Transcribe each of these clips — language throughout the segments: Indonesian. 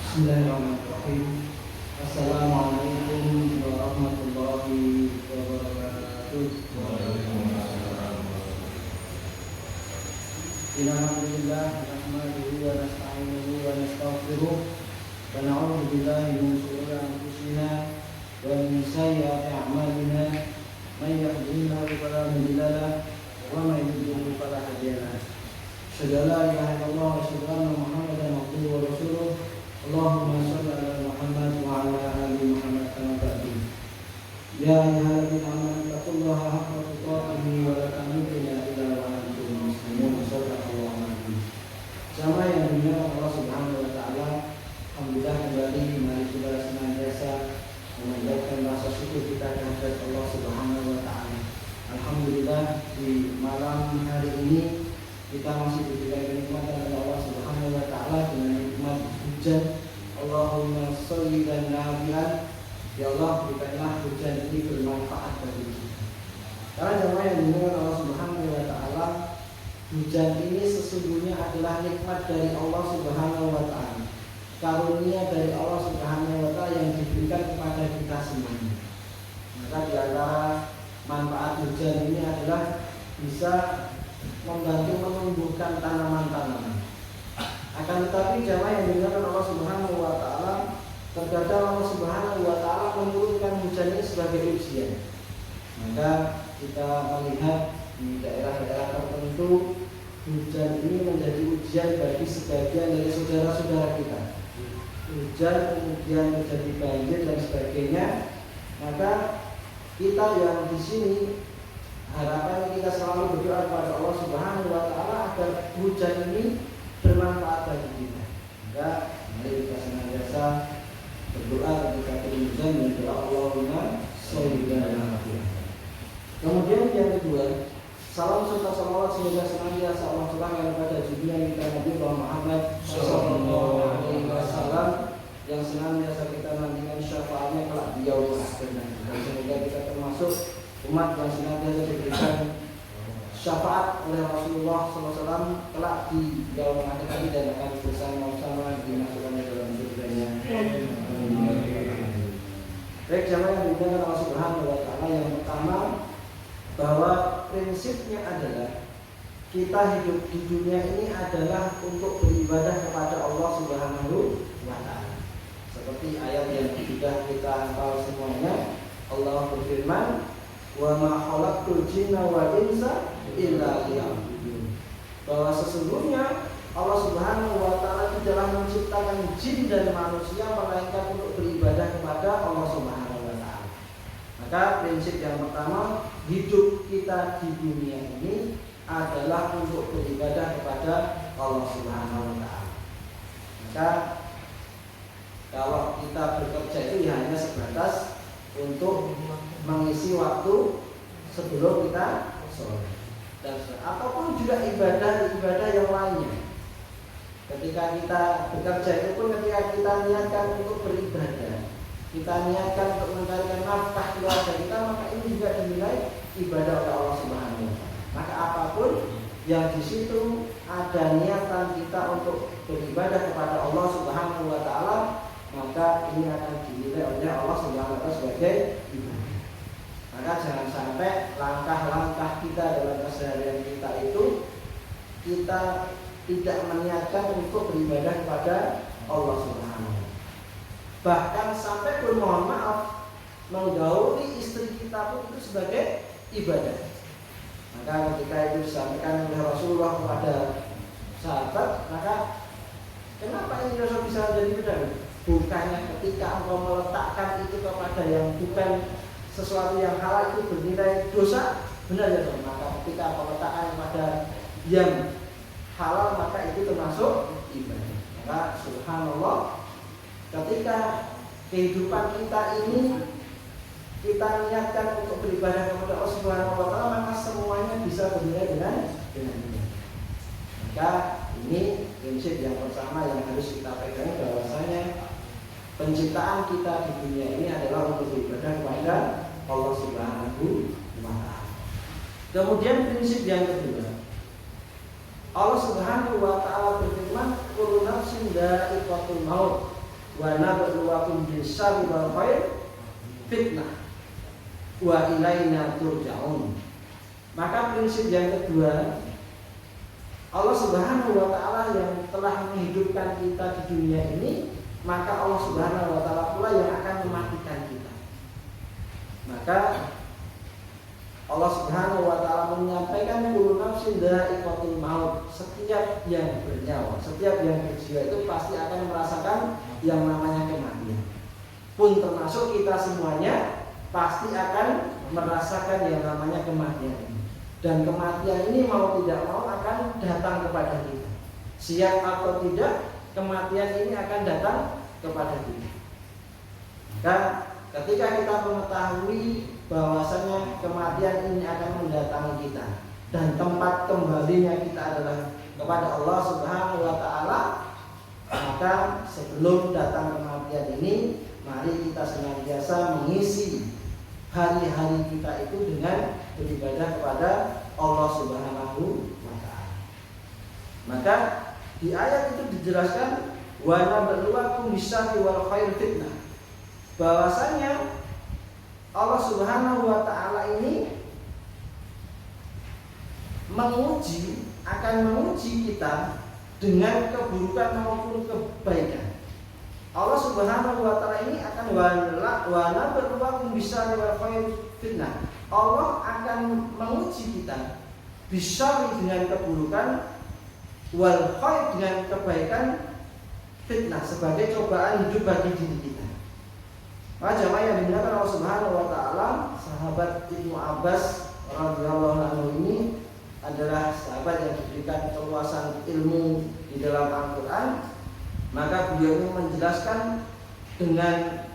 Bismillahirrahmanirrahim. Assalamualaikum warahmatullahi wabarakatuh. Alhamdulillah, nahmaduhu wa nasta'inuhu wa nastaghfiruh wa na'udzu billahi min shururi anfusina wa min sayyiati a'malina. May yahdihillahu fala mudilla lahu wa may yudlil fala hadiya lahu. Asyhadu an la ilaha illallah wa asyhadu anna Muhammadan abduhu wa rasuluh. Allahumma shalli ala Muhammad wa ala ali Muhammad kama ba'du. Ya ayyuhalladzina amanu taqullaha haqqa tuqatih wa la tamutunna illa wa antum muslimun. Shallallahu alaihi. Jamaah yang dimuliakan Allah Subhanahu wa taala, alhamdulillah kembali mari kita senantiasa memanjatkan rasa syukur kita kepada Allah Subhanahu wa taala. Alhamdulillah di malam hari ini kita masih diberikan kenikmatan oleh Allah Subhanahu wa taala dengan nikmat hujan. Allahumma sholli dan nafi'an. Ya Allah, berikanlah hujan ini bermanfaat bagi kita. Karena jemaah yang dimuliakan Allah Subhanahu wa taala, hujan ini sesungguhnya adalah nikmat dari Allah Subhanahu wa taala. Karunia dari Allah Subhanahu wa taala yang diberikan kepada kita semuanya. Maka di antara manfaat hujan ini adalah bisa membantu menumbuhkan tanaman-tanaman. Akan tetapi jamaah yang dimuliakan Allah Subhanahu wa taala, terkadang Allah Subhanahu wa taala menurunkan hujan ini sebagai ujian. Maka kita melihat di daerah-daerah tertentu hujan ini menjadi ujian bagi sebagian dari saudara-saudara kita. Hujan kemudian menjadi banjir dan sebagainya. Maka kita yang di sini harapan kita selalu berdoa kepada Allah Subhanahu wa taala agar hujan ini bermanfaat bagi kita. Maka mari kita senantiasa berdoa ketika turun hujan dan doa Allahumma sholli ala Muhammad. Kemudian yang kedua, salam serta salawat semoga senantiasa Allah curahkan kepada junjungan kita Nabi Muhammad sallallahu alaihi wasallam yang senantiasa kita nantikan syafaatnya kelak di yaumul akhir nanti. Dan semoga kita termasuk umat yang senantiasa diberikan syafaat oleh Rasulullah SAW kelak di yaumul akhir nanti dan akan bersama-sama dimasukkan dalam surganya. Baik jamaah yang dimuliakan Allah Subhanahu wa taala, yang pertama bahwa prinsipnya adalah kita hidup di dunia ini adalah untuk beribadah kepada Allah Subhanahu wa taala. Seperti ayat yang sudah kita hafal semuanya, Allah berfirman, "Wa ma khalaqtul jinna wal insa illa liya'budun." Bahwa sesungguhnya Allah Subhanahu wa taala tidaklah menciptakan jin dan manusia melainkan untuk beribadah kepada Allah Subhanahu wa taala. Maka prinsip yang pertama, hidup kita di dunia ini adalah untuk beribadah kepada Allah Subhanahu wa taala. Maka kalau kita bekerja itu hanya sebatas untuk mengisi waktu sebelum kita sholat, dan ataupun juga ibadah-ibadah yang lainnya. Ketika kita bekerja itu pun ketika kita niatkan untuk beribadah, kita niatkan untuk mencarikan nafkah keluarga kita, maka ini juga dinilai ibadah oleh Allah Subhanahu wa taala. Maka apapun yang di situ ada niatan kita untuk beribadah kepada Allah Subhanahu wa taala, maka ini akan dinilai oleh Allah Subhanahu wa taala sebagai ibadah. Maka jangan sampai langkah-langkah kita dalam keseharian kita itu kita tidak meniatkan untuk beribadah kepada Allah Subhanahu wa taala. Bahkan sampai pun mohon maaf menggauli istri kita pun itu sebagai ibadah. Maka ketika itu disampaikan oleh Rasulullah kepada sahabat, maka kenapa ini Rasul bisa menjadi ibadah? Bukannya ketika engkau meletakkan itu kepada yang bukan sesuatu yang halal itu bernilai dosa, benar ya dong? Maka ketika engkau meletakkan kepada yang halal, maka itu termasuk ibadah. Maka subhanallah, ketika kehidupan kita ini kita niatkan untuk beribadah kepada Allah Subhanahu wa taala, maka semuanya bisa bernilai dengan ibadah. Maka ini prinsip yang pertama yang harus kita pegang, bahwasanya penciptaan kita di dunia ini adalah untuk beribadah kepada Allah Subhanahu wa taala. Kemudian prinsip yang kedua, Allah Subhanahu wa taala berfirman, "Kullu nafsin dha'iqatul maut." wa nabluwakum bisyarri wal khair fitnah wa ilaina turja'un. Maka prinsip yang kedua, Allah Subhanahu wa taala yang telah menghidupkan kita di dunia ini, maka Allah Subhanahu wa taala pula yang akan mematikan kita. Maka Allah Subhanahu wa taala menyampaikan kullu nafsin dha'iqatul maut. Setiap yang bernyawa, setiap yang berjiwa itu pasti akan merasakan yang namanya kematian. Pun termasuk kita semuanya pasti akan merasakan yang namanya kematian. Dan kematian ini mau tidak mau akan datang kepada kita. Siap atau tidak, kematian ini akan datang kepada kita. Dan ketika kita mengetahui bahwasanya kematian ini akan mendatangi kita dan tempat kembalinya kita adalah kepada Allah Subhanahu wa taala, maka sebelum datang kematian ini, mari kita senantiasa mengisi hari-hari kita itu dengan beribadah kepada Allah Subhanahu wa taala. Maka di ayat itu dijelaskan wa nabluwakum bisyarri wal khair fitnah. Bahwasanya Allah Subhanahu wa taala ini akan menguji kita dengan keburukan maupun kebaikan. Allah Subhanahu wa taala ini akan wa nabluwakum bisyarri wal khair fitnah. Allah akan menguji kita bisyarri dengan keburukan, wal khair dengan kebaikan, fitnah sebagai cobaan hidup bagi diri kita. Maka jamaah yang dimuliakan Allah Subhanahu wa taala, sahabat Ibnu Abbas radhiyallahu anhu ini adalah sahabat yang diberikan keluasan ilmu di dalam Al-Qur'an. Maka beliau ini menjelaskan dengan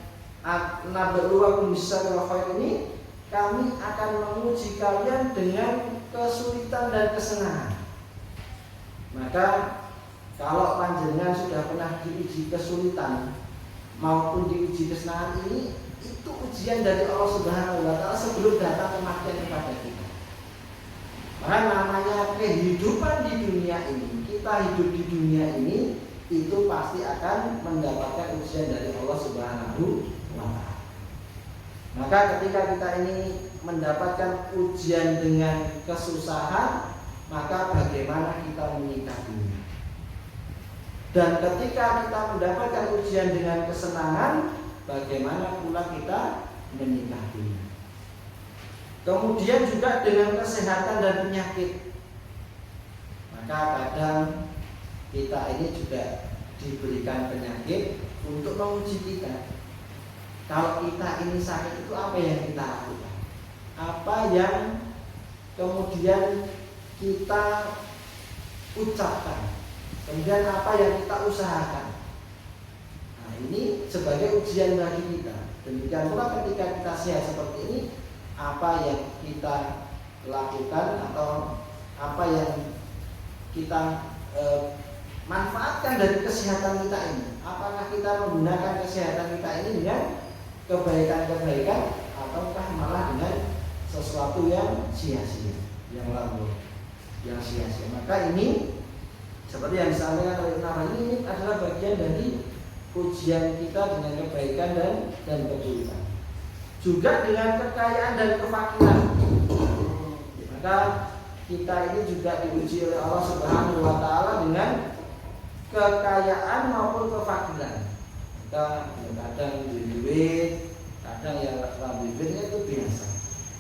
nabluwakum bisyarri wal khair ini, kami akan menguji kalian dengan kesulitan dan kesenangan. Maka kalau panjenengan sudah pernah diuji kesulitan maupun diuji kesenangan ini, itu ujian dari Allah Subhanahu wa taala sebelum datang kematian kepada kita. Maka namanya kehidupan di dunia ini, kita hidup di dunia ini, itu pasti akan mendapatkan ujian dari Allah Subhanahu wa taala. Maka ketika kita ini mendapatkan ujian dengan kesusahan, maka bagaimana kita menyikapinya? Dan ketika kita mendapatkan ujian dengan kesenangan, bagaimana pula kita menyikapinya? Kemudian juga dengan kesehatan dan penyakit. Maka kadang kita ini juga diberikan penyakit untuk menguji kita. Kalau kita ini sakit, itu apa yang kita lakukan? Apa yang kemudian kita ucapkan? Kemudian apa yang kita usahakan? Nah, ini sebagai ujian bagi kita. Demikian pula ketika kita sehat seperti ini, apa yang kita lakukan atau apa yang kita manfaatkan dari kesehatan kita ini? Apakah kita menggunakan kesehatan kita ini dengan kebaikan-kebaikan ataukah malah dengan sesuatu yang sia-sia, yang lalu, yang sia-sia? Maka ini seperti yang disampaikan oleh Nabi, ini adalah bagian dari ujian kita dengan kebaikan dan keburukan. Juga dengan kekayaan dan kefakiran. Maka kita ini juga diuji oleh Allah Subhanahu wa taala dengan kekayaan maupun kefakiran. Kita kadang duit, kadang yang duitnya itu biasa.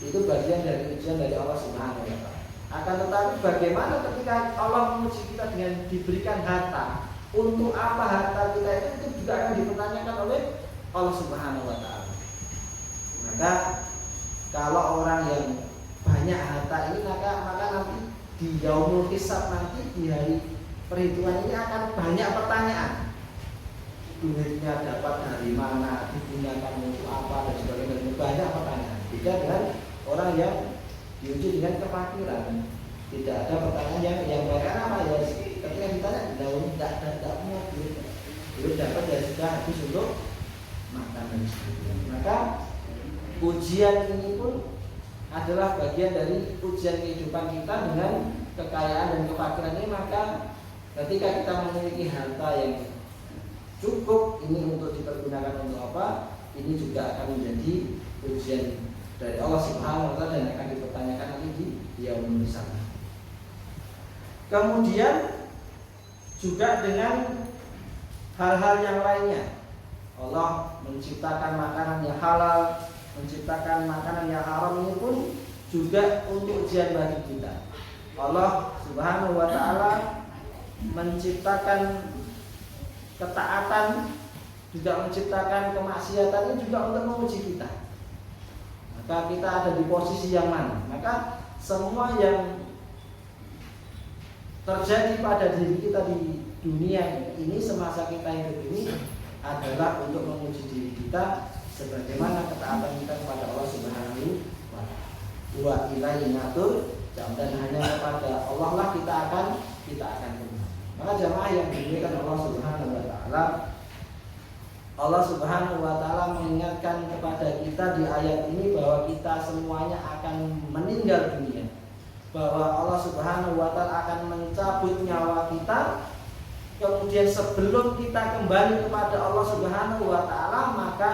Itu bagian dari ujian dari Allah Subhanahu wa taala. Akan tetapi bagaimana ketika Allah menguji kita dengan diberikan harta? Untuk apa harta kita itu juga akan dipertanyakan oleh Allah Subhanahu wa taala. Maka kalau orang yang banyak harta ini, maka nanti di yaumul hisab, nanti di hari perhitungan ini akan banyak pertanyaan. Duitnya dapat dari mana, digunakan untuk apa dan sebagainya. Banyak pertanyaan. Beda dengan orang yang diuji dengan kefakiran. Tidak ada pertanyaan yang mereka apa ya? Ketika ditanya, tidak punya duit dapat ya sudah habis untuk makan dan sebagainya. Maka ujian ini pun adalah bagian dari ujian kehidupan kita dengan kekayaan dan kefakiran ini. Maka ketika kita memiliki harta yang cukup, ini untuk dipergunakan untuk apa? Ini juga akan menjadi ujian dari Allah Subhanahu wa taala dan akan dipertanyakan nanti di yaumul hisab. Kemudian juga dengan hal-hal yang lainnya. Allah menciptakan makanan yang halal, menciptakan makanan yang haram, ini pun juga untuk ujian bagi kita. Allah Subhanahu wa taala menciptakan ketaatan, juga menciptakan kemaksiatan, ini juga untuk menguji kita. Maka kita ada di posisi yang mana? Maka semua yang terjadi pada diri kita di dunia ini semasa kita hidup ini adalah untuk menguji diri kita sebagaimana ketaatan kita kepada Allah Subhanahu wa taala. Wa ilaihi natur, dan hanya kepada Allah lah kita akan kembali. Maka jamaah yang dimuliakan Allah Subhanahu wa taala, Allah Subhanahu wa taala mengingatkan kepada kita di ayat ini bahwa kita semuanya akan meninggal dunia. Bahwa Allah Subhanahu wa taala akan mencabut nyawa kita. Kemudian sebelum kita kembali kepada Allah Subhanahu wa taala, maka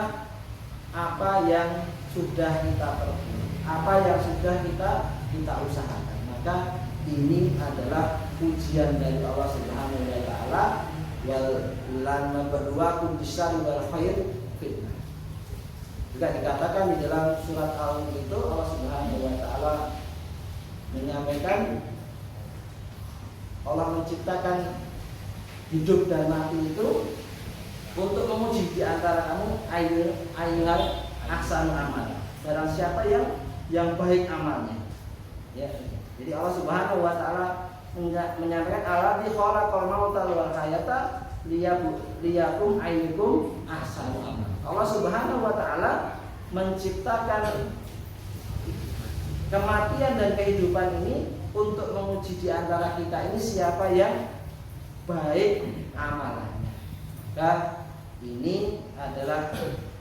apa yang sudah kita perbuat, apa yang sudah kita usahakan, maka ini adalah ujian dari Allah Subhanahu wa taala. Wal lan nabluwakum bisyarri wal khair fitnah. Juga dikatakan di dalam surat Al-Mulk itu Allah Subhanahu wa taala menyampaikan Allah menciptakan hidup dan mati itu untuk menguji di antara kamu ayyuhal ahsanu amal. Barang siapa yang baik amalnya. Ya. Jadi Allah Subhanahu wa taala menyampaikan alladzi khalaqal mauta wal hayata liyakum ayyukum ahsanu amal. Allah Subhanahu wa taala menciptakan kematian dan kehidupan ini untuk menguji di antara kita ini siapa yang baik amalannya. Nah, ini adalah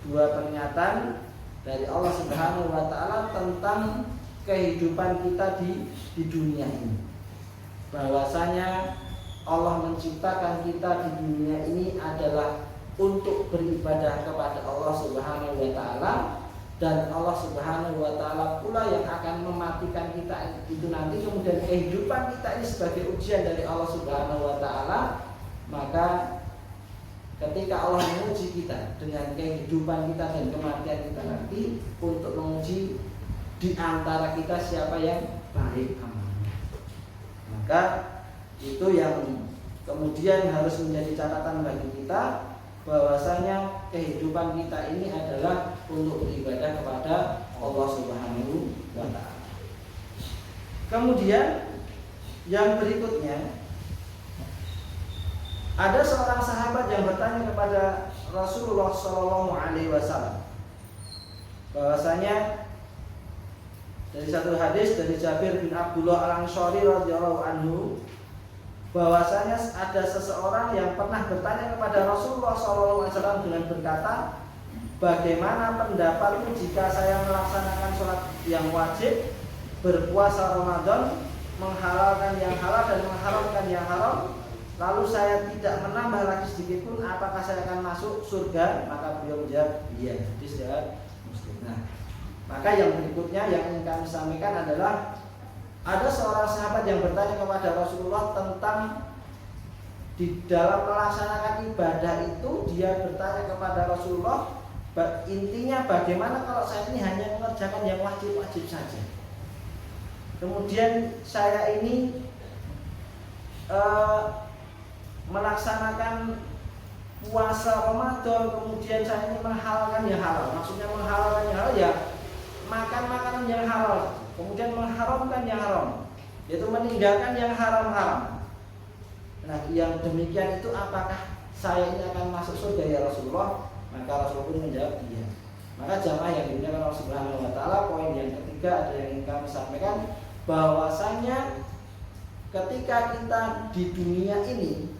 dua pernyataan dari Allah Subhanahu wa taala tentang kehidupan kita di dunia ini. Bahwasanya Allah menciptakan kita di dunia ini adalah untuk beribadah kepada Allah Subhanahu wa taala, dan Allah Subhanahu wa taala pula yang akan mematikan kita itu nanti. Kemudian kehidupan kita ini sebagai ujian dari Allah Subhanahu wa taala. Maka ketika Allah menguji kita dengan kehidupan kita dan kematian kita nanti untuk menguji di antara kita siapa yang baik amalnya. Maka itu yang kemudian harus menjadi catatan bagi kita, bahwasanya kehidupan kita ini adalah untuk beribadah kepada Allah Subhanahu wa taala. Kemudian yang berikutnya, ada seorang sahabat yang bertanya kepada Rasulullah Shallallahu Alaihi Wasallam, bahwasanya dari satu hadis dari Jabir bin Abdullah Al-Ansari radhiyallahu anhu, bahwasanya ada seseorang yang pernah bertanya kepada Rasulullah SAW dengan berkata, bagaimana pendapatmu jika saya melaksanakan sholat yang wajib, berpuasa Ramadan, menghalalkan yang halal dan mengharamkan yang haram, lalu saya tidak menambah lagi sedikit pun, apakah saya akan masuk surga? Maka beliau menjawab, iya. Hadis riwayat Muslim. Nah, maka yang berikutnya yang ingin kami sampaikan adalah ada seorang sahabat yang bertanya kepada Rasulullah tentang di dalam melaksanakan ibadah itu, dia bertanya kepada Rasulullah, intinya bagaimana kalau saya ini hanya mengerjakan yang wajib-wajib saja, kemudian saya ini melaksanakan puasa Ramadan, kemudian saya ini menghalalkan yang halal. Maksudnya menghalalkan yang halal ya makan makanan yang halal, kemudian mengharamkan yang haram, yaitu meninggalkan yang haram-haram. Nah, yang demikian itu apakah saya ini akan masuk surga ya Rasulullah? Maka Rasulullah pun menjawab iya. Maka jamaah yang dimuliakan Allah Subhanahu wa taala, poin yang ketiga ada yang ingin kami sampaikan, bahwasanya ketika kita di dunia ini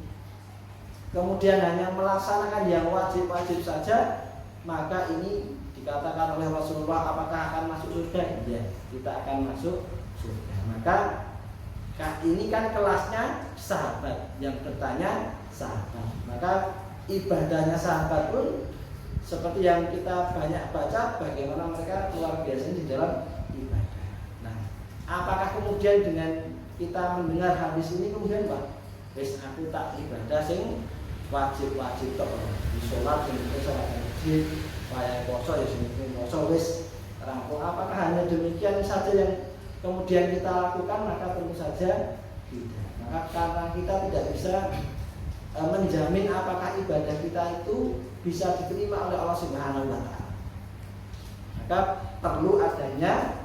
kemudian hanya melaksanakan yang wajib-wajib saja, maka ini dikatakan oleh Rasulullah, apakah akan masuk surga? Iya, kita akan masuk surga. Maka ini kan kelasnya sahabat, yang bertanya sahabat. Maka ibadahnya sahabat pun seperti yang kita banyak baca bagaimana mereka luar biasa di dalam ibadah. Nah, apakah kemudian dengan kita mendengar hadis ini kemudian wis aku tak ibadah sing wajib-wajib tok di sholat sing sholat wajib kaya poso ya sing poso wis rampung. Apakah hanya demikian saja yang kemudian kita lakukan? Maka tentu saja tidak. Maka karena kita tidak bisa menjamin apakah ibadah kita itu bisa diterima oleh Allah Subhanahu wa taala. Maka perlu adanya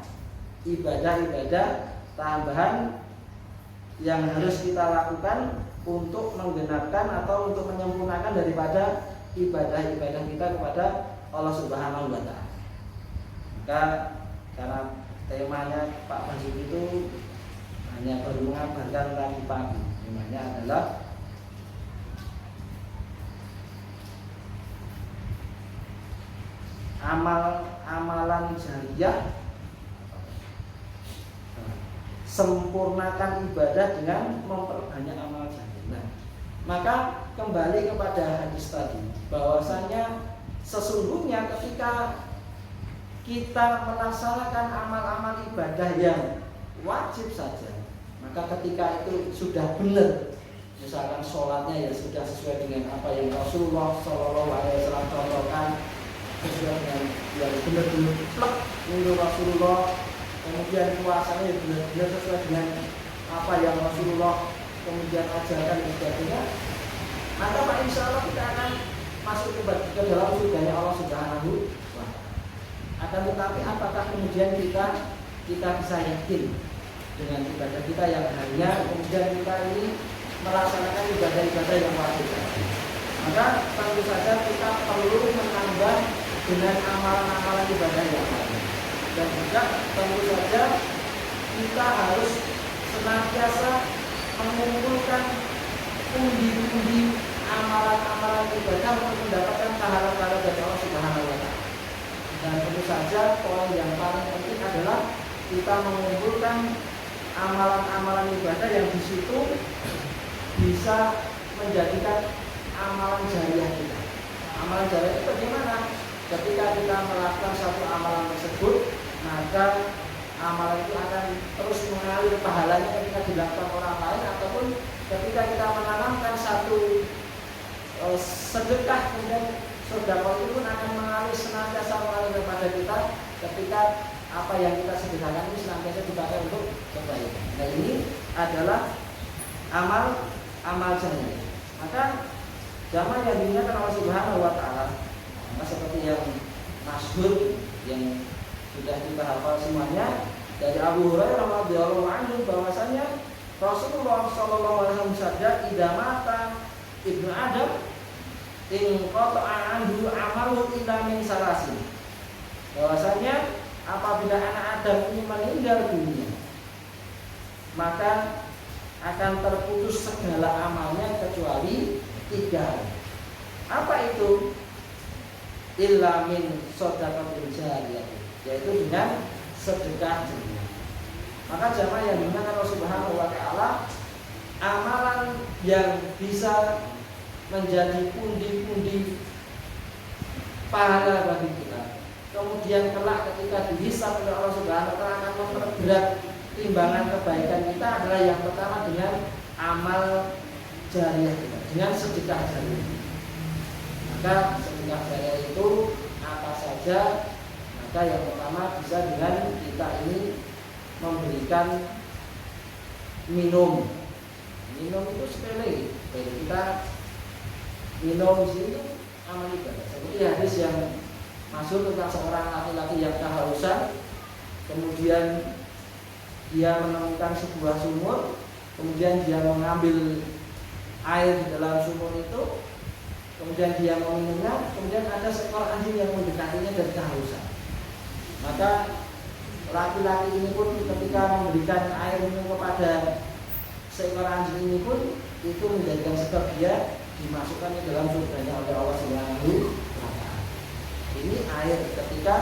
ibadah-ibadah tambahan yang harus kita lakukan untuk menggenapkan atau untuk menyempurnakan daripada ibadah-ibadah kita kepada Allah Subhanahu wa taala. Maka karena temanya Pak Basuki itu hanya baru mengabarkan tadi pagi, temanya adalah amalan jariah, sempurnakan ibadah dengan memperbanyak amal jariah. Nah, maka kembali kepada hadis tadi bahwasanya sesungguhnya ketika kita melaksanakan amal-amal ibadah yang wajib saja, maka ketika itu sudah benar, misalkan sholatnya ya sudah sesuai dengan apa yang Rasulullah SAW contohkan, sesuai dengan yang benar-benar plek menurut Rasulullah, kemudian puasanya ya benar-benar sesuai dengan apa yang Rasulullah kemudian ajarkan dan sebagainya, maka Pak insya Allah kita akan masuk ke dalam surganya Allah Subhanahu wa taala. Akan tetapi apakah kemudian kita bisa yakin dengan ibadah kita yang hanya kemudian kita ini melaksanakan ibadah-ibadah yang wajib? Maka tentu saja kita perlu menambah dengan amalan-amalan ibadah yang lain. Dan juga tentu saja kita harus senantiasa mengumpulkan pundi-pundi amalan-amalan ibadah untuk mendapatkan pahala-pahala dari Allah Subhanahu wa taala. Dan tentu saja poin yang paling penting adalah kita mengumpulkan amalan-amalan ibadah yang di situ bisa menjadikan amalan jariah kita. Amalan jariah itu bagaimana? Ketika kita melakukan satu amalan tersebut, maka amalan itu akan terus mengalir pahalanya ketika dilakukan orang lain, ataupun ketika kita menanamkan satu sedekah, kemudian sedekah itu pun akan mengalir senantiasa mengalir kepada kita ketika apa yang kita sedekahkan ini senantiasa dipakai untuk kebaikan. Nah, ini adalah amal jariah. Maka jamaah yang dimuliakan Allah Subhanahu wa taala, maka seperti yang masyhur yang sudah kita hafal semuanya dari Abu Hurairah radhiyallahu anhu bahwasanya Rasulullah sallallahu alaihi wasallam bersabda, "Idza mata ibnu Adam in qata'a anhu amalu illa min salasin." Bahwasanya apabila anak Adam ini meninggal dunia, maka akan terputus segala amalnya kecuali 3. Apa itu? Illa min shadaqatin jariyah, yaitu dengan sedekah jariah. Maka jamaah yang dimuliakan Allah Subhanahu wa taala, amalan yang bisa menjadi pundi-pundi pahala bagi kita, kemudian kelak ketika dihisab oleh Allah Subhanahu wa taala akan memperberat timbangan kebaikan kita adalah yang pertama dengan amal jariah kita, dengan sedekah jariah. Maka sedekah jariah itu apa saja? Maka yang pertama bisa dengan kita ini memberikan minum. Minum itu sepele, jadi kita minum di sini amal ibadah. Seperti hadis yang masuk tentang seorang laki-laki yang kehausan, kemudian dia menemukan sebuah sumur, kemudian dia mengambil air di dalam sumur itu, kemudian dia meminumnya, kemudian ada seekor anjing yang mendekatinya dan kehausan. Maka laki-laki ini pun ketika memberikan air minum kepada seekor anjing ini pun itu menjadikan sebab dia dimasukkan ke dalam surganya oleh Allah Subhanahu wa taala. Ini air ketika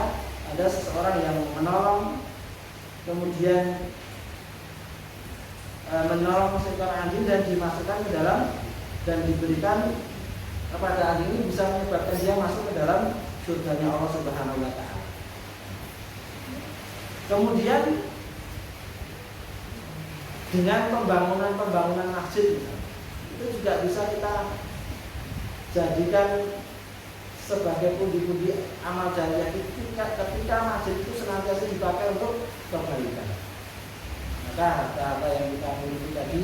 ada seseorang yang menolong, kemudian menolong seekor anjing dan dimasukkan ke dalam dan diberikan kepada adik ini bisa menyebabkan dia masuk ke dalam surganya Allah Subhanahu wa taala. Kemudian dengan pembangunan masjid itu juga bisa kita jadikan sebagai pundi-pundi amal jariah ketika masjid itu senantiasa dipakai untuk kebaikan. Maka harta yang kita miliki tadi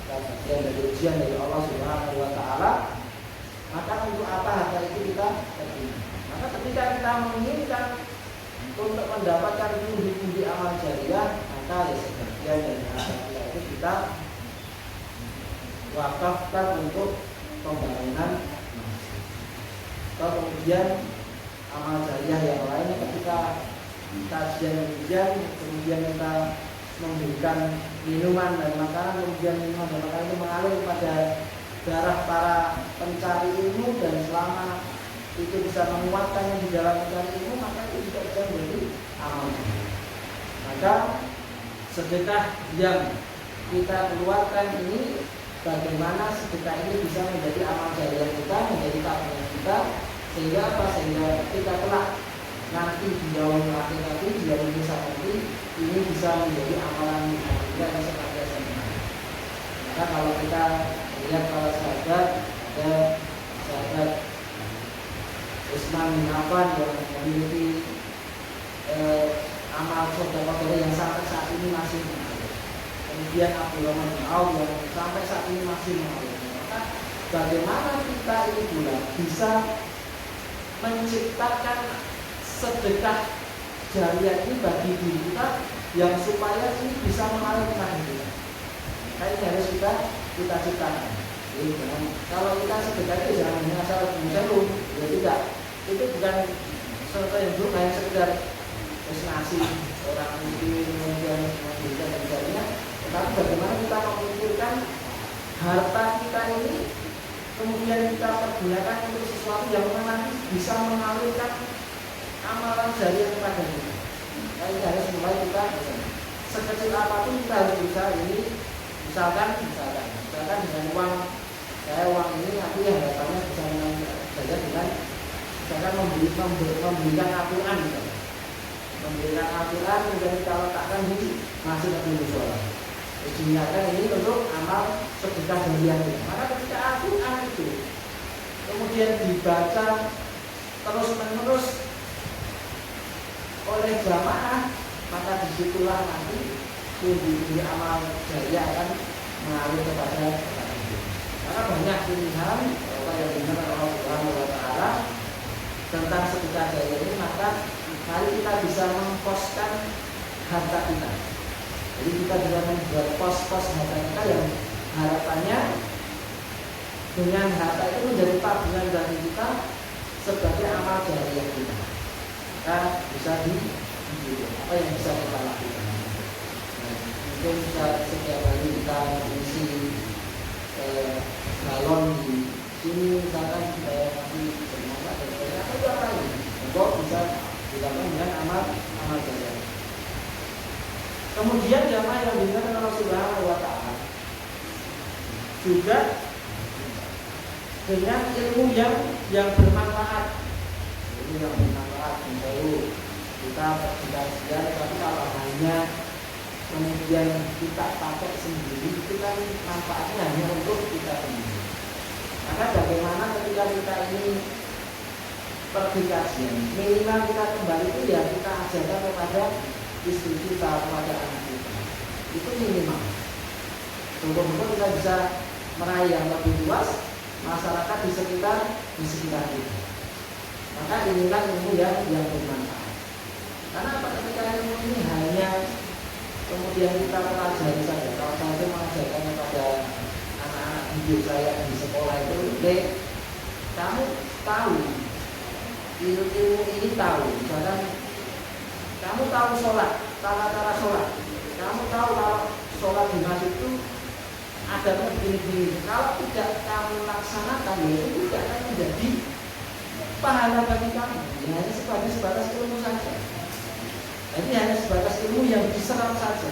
bagian dari ujian dari Allah Subhanahu wa taala, maka untuk apa harta itu kita terima? Maka ketika kita menginginkan untuk mendapatkan pundi-pundi amal jariah, maka sebagian dari harta kita itu kita wakafkan untuk pembangunan masjid. Atau kemudian amal jariah yang lainnya ketika kajian kemudian kita memberikan minuman dan makanan, kemudian minuman dan makanan itu mengalir pada darah para pencari ilmu, dan selama itu bisa menguatkannya di dalam mencari ilmu, maka itu juga bisa menjadi amal. Maka sedekah yang kita keluarkan ini, bagaimana sedekah ini bisa menjadi amal jariah kita, menjadi tabungan kita, sehingga apa? Sehingga kita kelak nanti di dalam akhirat nanti, di dalam hisab nanti, ini bisa menjadi amalan kita yang senantiasa menarik. Maka kalau kita lihat para sahabat, ada sahabat Utsman bin Affan yang memiliki amal sedekah yang sampai saat ini masih mengalir. Kemudian Abdurrahman bin Auf yang sampai saat ini masih mengalir. Maka bagaimana kita ini pula bisa menciptakan sedekah jariah ini bagi diri kita yang supaya ini bisa mengalir ke kita. Nah, ini harus kita ciptakan. Jadi kalau kita sedekah itu jangan hanya asal mencelup, ya tidak. Itu bukan sesuatu yang buruk, hanya sekedar ngasih orang miskin kemudian memberikan dan sebagainya. Tetapi bagaimana kita memikirkan harta kita ini kemudian kita pergunakan untuk sesuatu yang nanti bisa mengalirkan amalan jariah kepada kita. Nah, ini harus mulai kita sekecil apapun kita harus berusaha ini. Misalkan dengan uang ini nanti harapannya bisa saja dengan misalkan memberikan Al-Quran, memberikan Al-Quran kemudian kita letakkan di masjid Nabi Musola. Diniatkan ini untuk amal sedekah jariah. Maka ketika Al-Quran itu kemudian dibaca terus menerus oleh jamaah, maka disitulah nanti pundi amal jariah akan mengalir kepada kita. Karena banyak pilihan apa yang diminta Allah Subhanahu wa taala tentang sedekah jariah ini, maka mari kita bisa mengkoskan harta kita. Jadi kita bisa membuat pos-pos harta kita yang harapannya dengan harta itu menjadi tabungan bagi kita sebagai amal jariah kita. Maka bisa apa yang bisa kita lakukan. Mungkin setiap hari kita mengisi galon di sini, misalkan supaya nanti bermanfaat dan sebagainya, atau apa ini untuk bisa dilakukan dengan amal jariah. Kemudian jamaah yang diingatkan Allah Subhanahu wa taala juga dengan ilmu yang bermanfaat. Ilmu yang bermanfaat, misalnya kita berkajian, tapi kalau hanya kemudian kita pakai sendiri, itu kan manfaatnya hanya untuk kita sendiri. Maka bagaimana ketika kita ini pergi kajian, minimal kita kembali itu ya kita ajarkan kepada istri kita, kepada anak kita. Itu minimal. Untuk kita bisa meraih yang lebih luas masyarakat di sekitar kita. Maka inilah ilmu yang bermanfaat. Karena apa? Ketika ilmu ini hanya kemudian kita pelajari saja. Kalau saya itu mengajarkan kepada anak-anak hidup saya di sekolah itu, kamu tahu ilmu ini tahu. Misalkan kamu tahu sholat, cara sholat. Kamu tahu kalau sholat di masjid itu adabnya begini-begini. Kalau tidak kamu laksanakan, itu tidak akan menjadi pahala bagi kamu. Hanya sebatas ilmu saja. Jadi hanya sebatas ilmu yang diserap saja.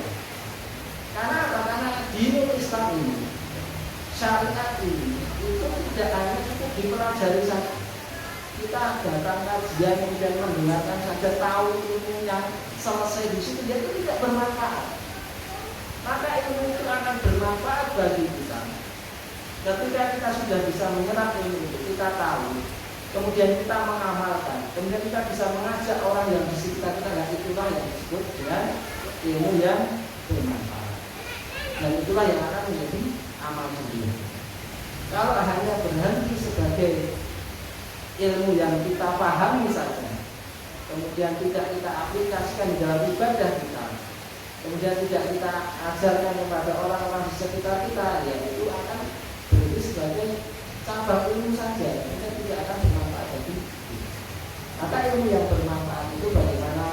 Karena apa? Karena dinul Islam ini, syariat ini itu tidak hanya cukup dipelajari saja. Kita datang kajian kemudian mendengarkan saja, tahu ilmunya, selesai di situ, dia itu tidak bermanfaat. Maka ilmu itu akan bermanfaat bagi kita ketika kita sudah bisa menyerap ilmu itu, kita tahu, kemudian kita mengamalkan, kemudian kita bisa mengajak orang yang di sekitar kita. Nah, itulah yang disebut dengan ilmu yang bermanfaat, dan itulah yang akan menjadi amal sendiri. Kalau hanya berhenti sebagai ilmu yang kita pahami saja, kemudian tidak kita aplikasikan di dalam ibadah kita, kemudian tidak kita ajarkan kepada orang-orang di sekitar kita, ya itu akan berarti sebagai cabang ilmu saja, kemudian tidak akan bermanfaat bagi kita. Maka ilmu yang bermanfaat itu bagaimana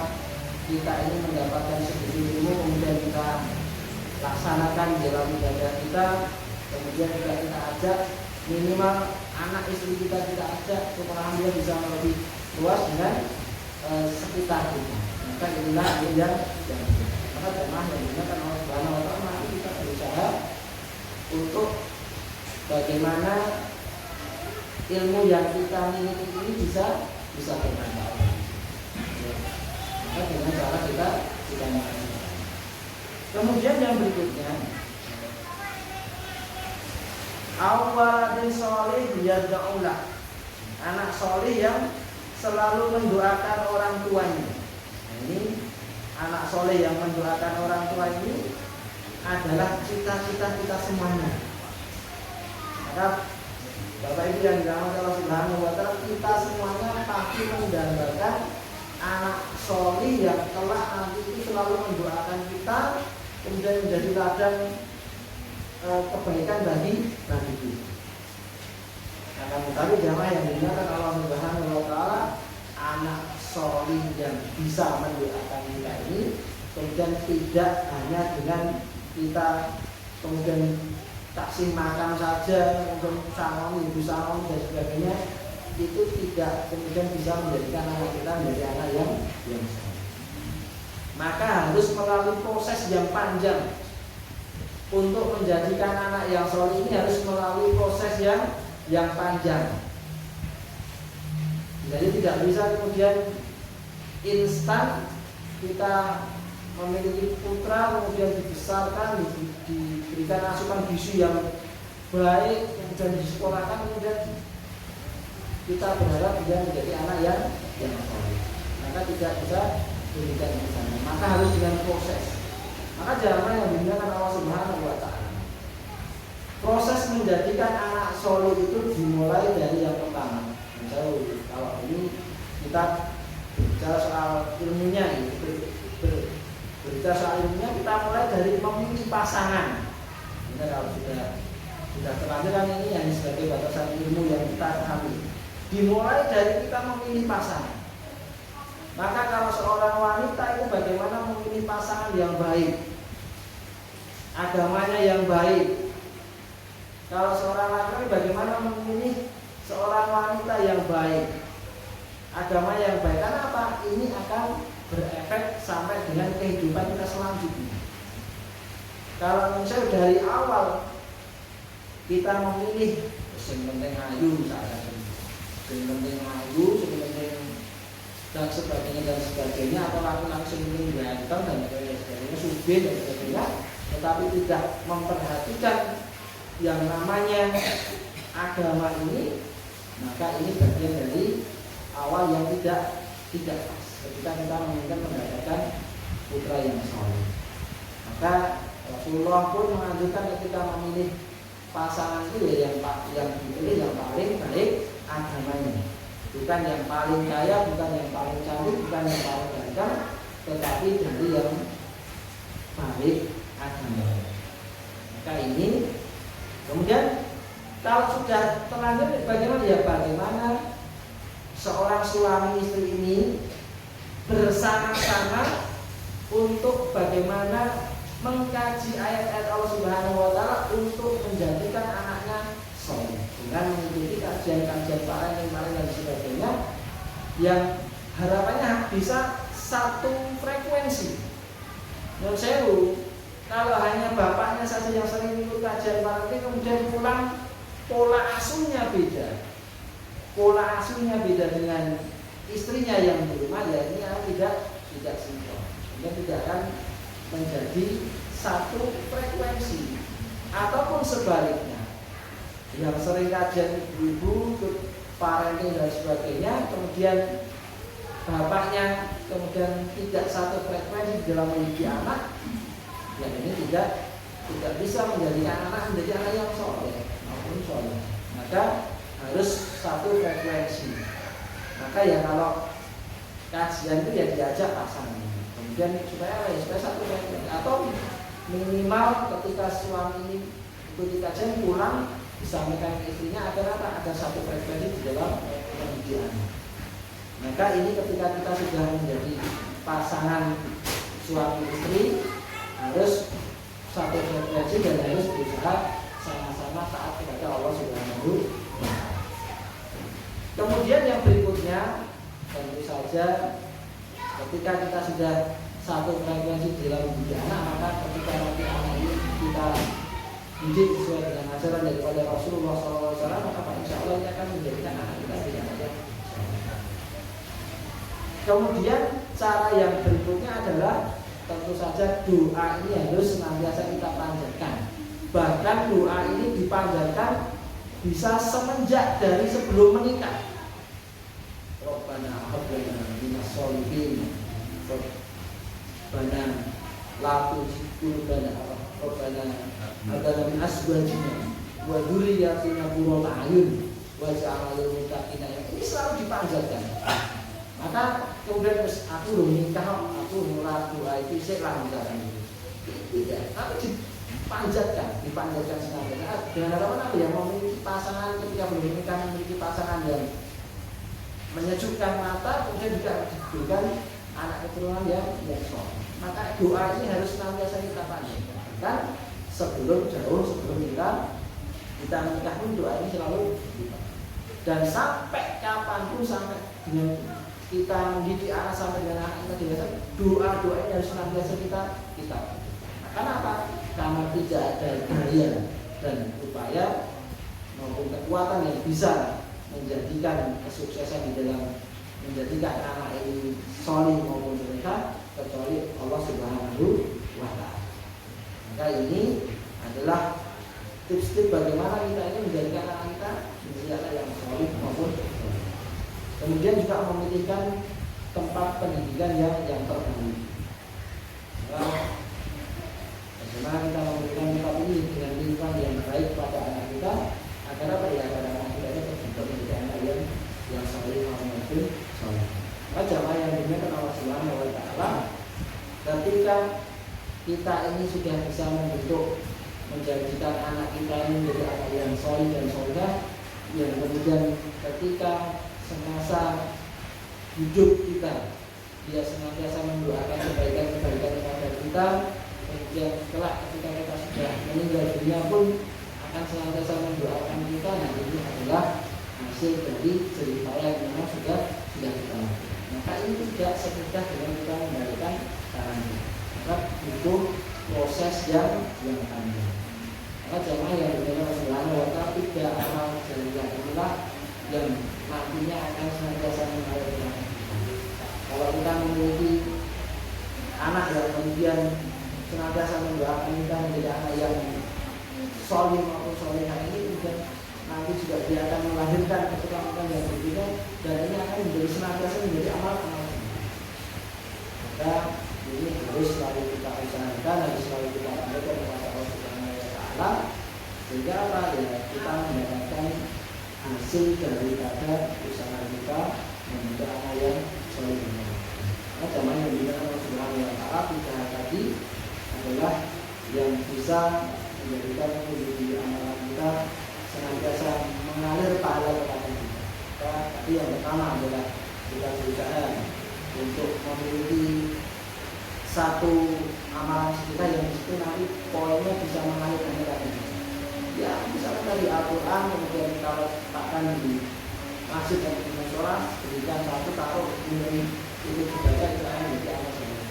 kita ini mendapatkan sedikit ilmu, kemudian kita laksanakan di dalam ibadah kita, kemudian juga kita ajak, minimal anak istri kita ajak supaya dia bisa lebih luas dengan sekitar kita. Maka inilah yang maka jemaah yang digunakan oleh Subhanahu wa Ta'ala, kita berusaha untuk bagaimana ilmu yang kita miliki ini bisa bermanfaat. Maka dengan cara kita mengamalkan. Kemudian yang berikutnya, awaladin soleh yad'ulah, anak soleh yang selalu mendoakan orang tuanya. Nah, ini anak soleh yang mendoakan orang tua ini adalah cita-cita kita semuanya. Maka Bapak Ibu yang dirahmati Allah Subhanahu wa Ta'ala, kita semuanya pasti mendambakan anak soleh yang kelak nanti itu selalu mendoakan kita, kemudian menjadi ladang kebaikan bagi kita. Akan tetapi jamaah yang dimuliakan Allah Subhanahu wa Ta'ala, anak soleh yang bisa mendoakan kita ini kemudian tidak hanya dengan kita kemudian kasih makan saja, kemudian sangon, ibu sangon dan sebagainya, itu tidak kemudian bisa menjadikan anak kita menjadi anak yang soleh. Maka harus melalui proses yang panjang. Untuk menjadikan anak yang soleh ini harus melalui proses yang panjang. Jadi tidak bisa kemudian instan kita memiliki putra kemudian dibesarkan, diberikan asupan gizi yang baik, kemudian disekolahkan, kemudian kita berharap dia menjadi anak yang soleh. Maka tidak bisa diberikan instan. Maka harus dengan proses. Maka jamaah yang dimuliakan Allah Subhanahu wa Ta'ala, proses menjadikan anak soleh itu dimulai dari yang pertama. Misalnya kalau ini kita bicara soal ilmunya, berbicara soal ilmunya, kita mulai dari memilih pasangan. Kita kalau sudah terlanjur kan ini hanya sebagai batasan ilmu yang kita ambil. Dimulai dari kita memilih pasangan. Maka kalau seorang wanita itu bagaimana memilih pasangan yang baik, agamanya yang baik. Kalau seorang laki-laki bagaimana memilih seorang wanita yang baik, agama yang baik. Karena apa? Ini akan berefek sampai dengan kehidupan kita selanjutnya. Kalau misalnya dari awal kita memilih yang penting ayu misalnya, yang penting ayu, yang penting dan sebagainya, atau laki-laki yang penting ganteng dan sebagainya, subin dan sebagainya, tetapi tidak memperhatikan yang namanya agama ini, maka ini bagian dari awal yang tidak pas ketika kita menginginkan mendapatkan putra yang soleh. Maka Rasulullah pun menganjurkan ketika memilih pasangan itu ya yang dipilih yang paling baik agamanya, bukan yang paling kaya, bukan yang paling cantik, bukan yang paling ganteng, tetapi dari yang baik agamanya. Maka ini kemudian kalau sudah terlanjur bagaimana seorang suami istri ini bersama-sama untuk bagaimana mengkaji ayat-ayat Allah Subhanahu wa Ta'ala untuk menjadikan anaknya soleh dengan mengikuti kajian-kajian paling dan sebagainya yang harapannya bisa satu frekuensi. Menurut saya kalau hanya bapaknya saja yang sering ikut kajian paling kemudian pulang pola asuhnya beda, dengan istrinya yang di rumah, ya ini tidak sinkron, sehingga tidak akan menjadi satu frekuensi. Ataupun sebaliknya, yang sering kajian ibu-ibu, parenting dan sebagainya, kemudian bapaknya kemudian tidak satu frekuensi dalam mendidik anak, yang ini tidak bisa menjadikan anak menjadi anak yang soleh maupun soleh. Maka harus satu frekuensi. Maka ya kalau kajian itu ya diajak pasangan, kemudian supaya satu frekuensi, atau minimal ketika suami ini ikuti kajian pulang disampaikan ke istrinya agar ada satu frekuensi di dalam pendidikan. Maka ini ketika kita sudah menjadi pasangan suami istri, harus satu frekuensi dan harus berusaha sama-sama taat kepada Allah Subhanahu wa Ta'ala. Kemudian yang berikutnya, tentu saja ketika kita sudah satu frekuensi dalam mendidik anak, maka ketika nanti anak ini kita didik sesuai dengan ajaran daripada Rasulullah SAW, maka insya Allah ini akan menjadikan anak kita tidak ada. Kemudian cara yang berikutnya adalah tentu saja doa ini harus senantiasa kita panjatkan. Bahkan doa ini dipanjatkan bisa semenjak dari sebelum menikah. Rabbana hab lana minas sholihin, Rabbana la tuzigh qulubana, Rabbana hab lana min azwajina wa dzurriyyatina qurrata a'yun waj'alna lil muttaqina. Ini selalu dipanjatkan. Maka kemudian aku belum nikah, aku mulai doa itu lah misalkan. Tidak, tapi dipanjatkan senantiasa. Dengan harapan apa? Yang memiliki pasangan ketika belum menikah, memiliki pasangan yang menyejukkan mata, kemudian juga diberikan anak keturunan yang soleh. Maka doa ini harus senantiasa kita panjatkan. Kan sebelum kita menikah pun doa ini selalu kita. Dan sampai kapanpun, sampai dengan kita mendidik anak sampai dengan anak kita dewasa, doa-doa ini harus senantiasa kita. Nah, kenapa? Karena tidak ada daya dan upaya maupun kekuatan yang bisa menjadikan kesuksesan di dalam menjadikan anak ini soleh maupun solehah kecuali Allah Subhanahu wa Ta'ala. Maka ini adalah tips-tips bagaimana kita ini menjadikan anak kita menjadi anak yang soleh maupun solehah. Kemudian juga memilihkan tempat pendidikan yang terbaik. Bagaimana kita memberikan tempat ini dengan lingkungan yang baik pada anak kita, agar apa ya, agar anak kita ini terbentuk menjadi anak yang soleh maupun soleh. Jamaah yang dimuliakan Allah Subhanahu wa Ta'ala, ketika kita ini sudah bisa membentuk menjadikan anak kita ini menjadi anak yang soleh dan solehah, yang kemudian ketika semasa hidup kita dia senantiasa mendoakan kebaikan-kebaikan kepada kita, kemudian kelak ketika kita sudah meninggal dunia pun akan senantiasa mendoakan kita. Nah, ini adalah hasil dari cerita yang memang sudah kita lakukan. Maka ini tidak semudah dengan kita memberikan saran. Maka butuh proses yang panjang. Maka jamaah yang dimuliakan Allah Subhanahu wa Ta'ala, tiga amal jariah inilah yang nantinya akan senantiasa mengalir kita. Kalau kita memiliki anak yang kemudian senantiasa mendoakan kita menjadi anak yang soleh maupun solehah, ini kemudian nanti juga dia akan melahirkan keturunan yang berbeda, dan ini akan menjadi senantiasa menjadi amal-amal. Maka ini harus selalu kita usahakan, harus selalu kita panjatkan kepada Allah Subhanahu wa Ta'ala, sehingga apa ya, kita mendapatkan hasil daripada usaha kita membentuk anak yang soleh. Nah, jamaah yang dimuliakan Allah Subhanahu wa Ta'ala, tiga tadi adalah yang bisa menjadikan menjadi amalan kita senantiasa mengalir pahala kepada kita. Tadi yang pertama adalah kita berusaha untuk memiliki satu amalan kita yang disitu nanti poinnya bisa mengalir kepada kita. Ya, misalnya dari Al-Quran, kemudian kita letakkan di masjid dan di musola, berikan satu taruh ini itu dibaca, itu akan menjadi amal soleh.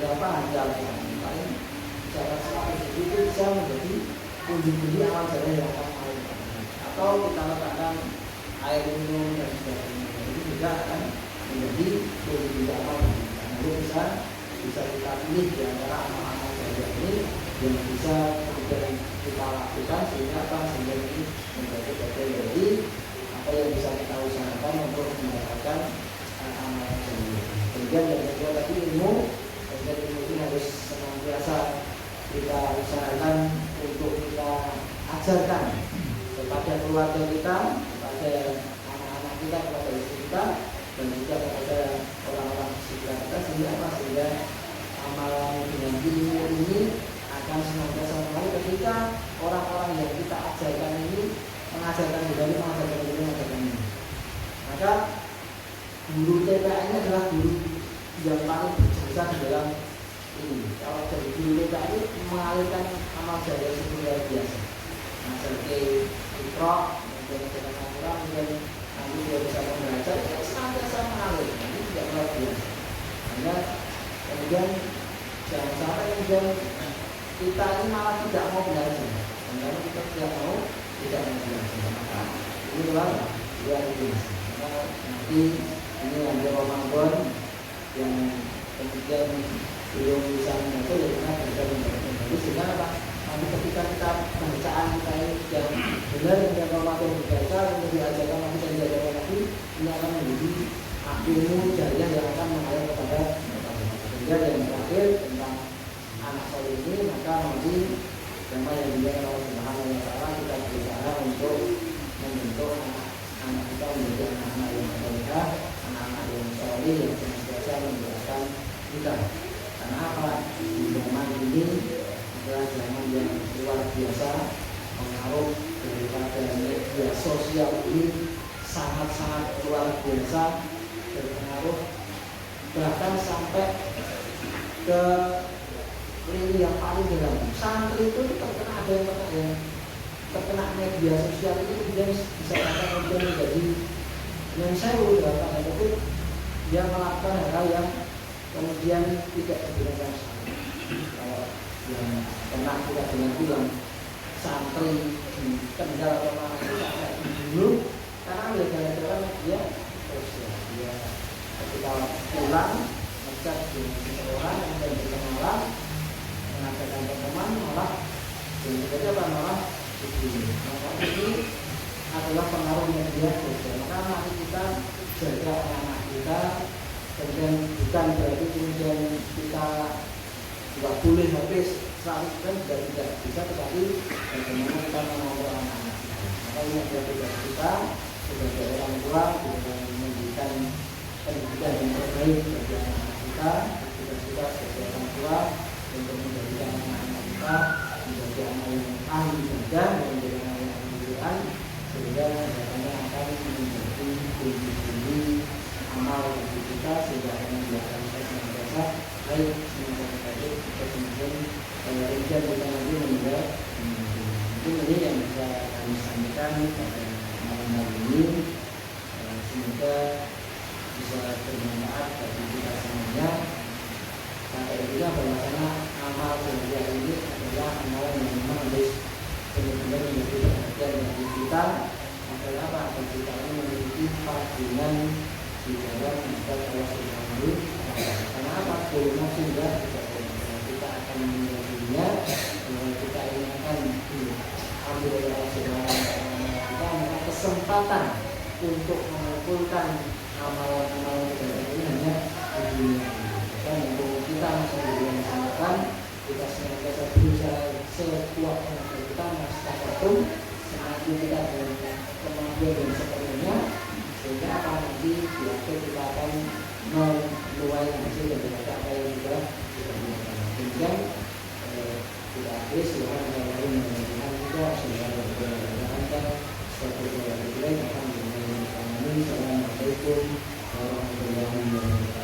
Berapa harga Al-Quran? Paling misalnya 100 itu bisa menjadi pundi-pundi amal soleh yang akan mengalir. atau kita letakkan air minum dan sebagainya, ini juga akan menjadi kunci amal. Nanti bisa kita pilih di antara amal-amal jariah ini yang bisa kemudian kita lakukan sehingga ini menjadi bagian dari apa yang bisa kita usahakan untuk mendapatkan amal jariah. Kemudian yang kedua tadi ilmu, kemudian ilmu ini harus senantiasa kita usahakan untuk kita ajarkan kepada keluarga kita, kepada anak-anak kita, kepada istri kita, dan juga kepada orang-orang sekitar kita, sehingga amalan dengan ilmu ini akan senantiasa mengalir ketika orang-orang yang kita ajarkan ini mengajarkan ini. Maka guru TPA ini adalah guru yang paling berjasa di dalam ini. Kalau jadi guru TPA itu mengalirkan amal jariah yang luar biasa. Mengajarkan Iqra, mengajarkan Al-Quran, kemudian nanti dia bisa membaca, itu senantiasa mengalir. Ini tidak luar biasa. Hanya kemudian jangan sampai kemudian kita ini malah tidak mau belajar. Karena kita tidak mau belajar. Maka ini luar biasa. Maka nanti ini ada Ramadan yang kemudian belum bisa membaca, ya karena bisa membaca. Sehingga apa? Nanti ketika kita bacaan kita ini yang benar yang Ramadan dibaca, kemudian diajarkan lagi dan diajarkan lagi, ini akan menjadi ilmu jariah yang akan mengalir kepada kemudian yang terakhir tentang anak soleh ini. Maka nanti tema yang dilakukan oleh Subhanahu wa Ta'ala, kita berusaha untuk membentuk anak kita menjadi anak-anak yang soleh, anak-anak yang soleh yang senantiasa menjelaskan kita. Karena apa? Zaman ini adalah zaman yang luar biasa, pengaruh daripada media sosial ini sangat-sangat luar biasa berpengaruh, bahkan sampai ke lini yang paling dalam. Santri itu terkena terkena media sosial itu kemudian bisa kemudian menjadi yang saya dalam tanda kutip dia melakukan hal yang kemudian tidak dibenarkan. Kalau yang pernah kita dengar santri di Kendal atau mana sampai dibunuh karena gara-gara media sosial. Dia ketika pulang ngechat di sekolah dan berkenalan mengadakan teman malah jadi malah dibunuh. Maka ini adalah pengaruh media sosial. Maka mari kita jaga anak-anak kita, kemudian bukan berarti kemudian kita tidak boleh habis 100% juga tidak bisa, tetapi bagaimana kita mengontrol anak-anak kita. Maka ini adalah tugas kita sebagai orang tua, kita memberikan pendidikan yang terbaik bagi anak-anak kita. Tugas kita sebagai orang tua untuk menjadikan anak-anak kita menjadi anak yang ahli ibadah dan menjadi anak yang Al-Quran, sehingga harapannya akan menjadi kunci-kunci amal bagi kita, sehingga akan membuatkan kita senantiasa baik, senantiasa baik, kita kemudian rincian kita nanti meninggal. Mungkin ini yang bisa kami sampaikan pada malam hari ini. Semoga bisa bermanfaat bagi kita semuanya. Sampai juga bahwasanya amal jariah ini adalah amal yang memang harus benar-benar menjadi perhatian bagi kita. Agar apa? Agar kita ini memiliki panggilan di dalam ibadah Allah Subhanahu wa Ta'ala. Karena apa? Kulna sudah kita akan menjadinya, kita ini akan diambil oleh Allah Subhanahu wa Ta'ala. Kita maka kesempatan untuk mengumpulkan amalan-amalan ibadah ini hanya di dunia. Dan untuk kita sendiri yang kita senantiasa berusaha sekuat tenaga kita, masyarakat senantiasa kita dengan kemampuan dan sepenuhnya, sehingga apa nanti di akhir kita akan menuai hasil daripada apa yang kita lakukan. Kemudian kita habis Tuhan yang lain menjadikan kita sehingga berjalan-jalan suatu jalan yang baik akan menjadi kami. Assalamualaikum warahmatullahi wabarakatuh.